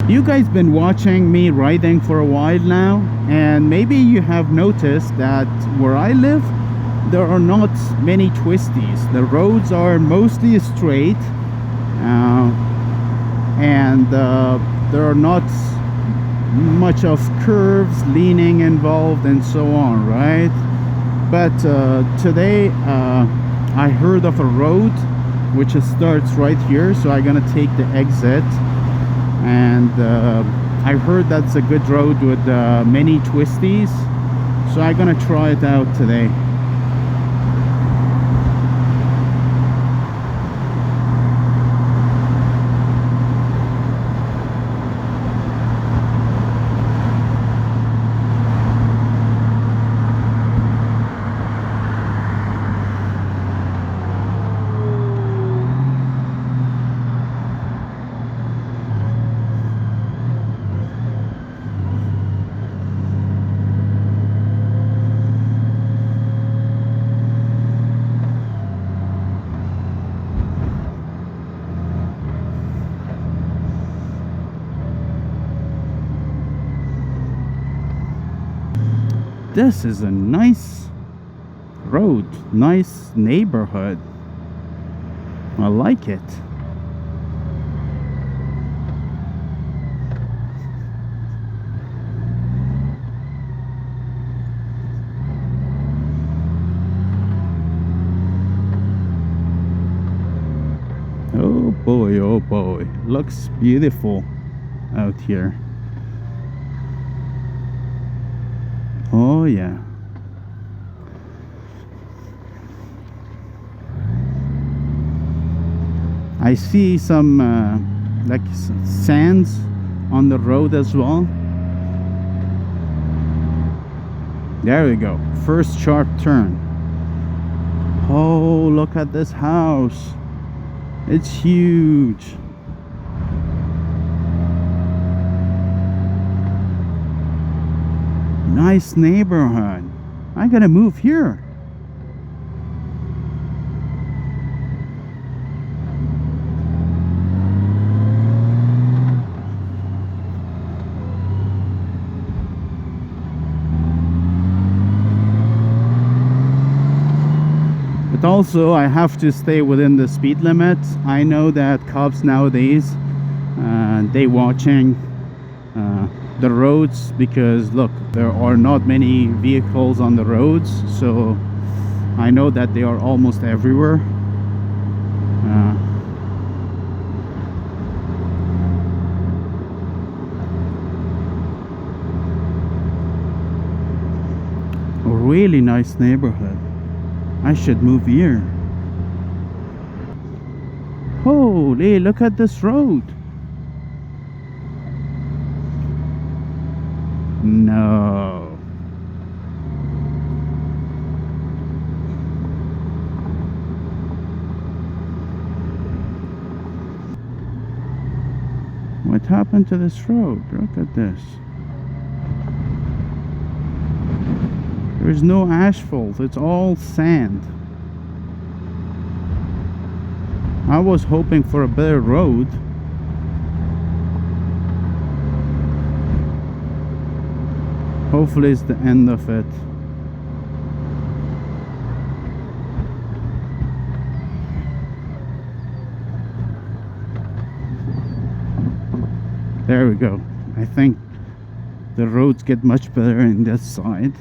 You guys been watching me riding for a while now, and maybe you have noticed that where I live there are not many twisties. The roads are mostly straight, and there are not much of curves, leaning involved, and so on, right? But today I heard of a road which starts right here, so I'm gonna take the exit, and I heard that's a good road with many twisties, so I'm gonna try it out today. This is a nice road, nice neighborhood. I like it. Oh boy, looks beautiful out here. Oh yeah. I see some like sands on the road as well. There we go. First sharp turn. Oh, look at this house. It's huge. Nice neighborhood. I gotta move here. But also I have to stay within the speed limit. I know that cops nowadays they watching the roads, because look, there are not many vehicles on the roads, so I know that they are almost everywhere. A really nice neighborhood. I should move here. Holy, look at this road. No. What happened to this road? Look at this. There's no asphalt, it's all sand. I was hoping for a better road. Hopefully it's the end of it. There we go. I think the roads get much better in this side.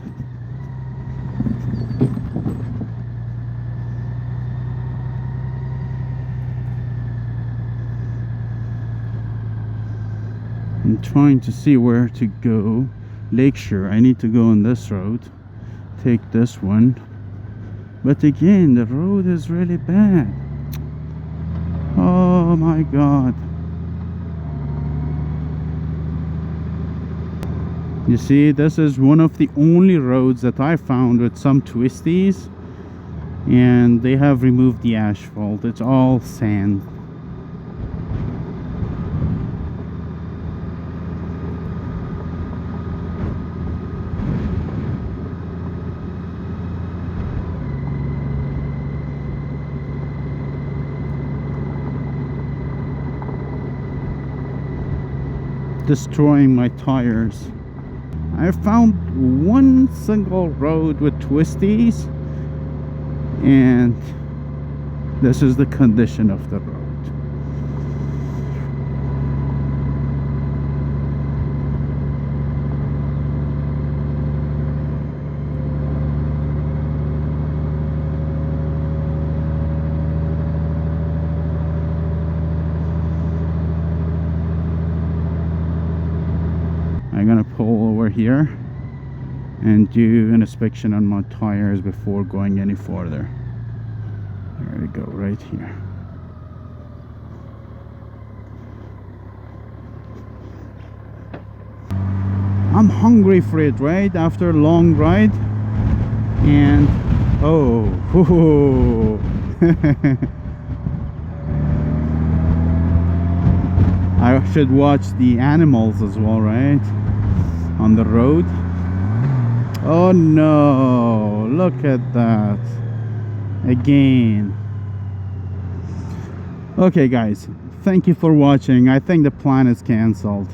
I'm trying to see where to go. Lakeshore, I need to go on this road, take this one, but again the road is really bad. Oh my god. You see, this is one of the only roads that I found with some twisties, and they have removed the asphalt. It's all sand. destroying my tires. I found one single road with twisties, and this is the condition of the road. I'm gonna pull over here and do an inspection on my tires before going any further. There we go, right here. I'm hungry for it, right? After a long ride. And oh, I should watch the animals as well, right? On the road. Oh no, look at that again. Okay guys, thank you for watching. I think the plan is cancelled.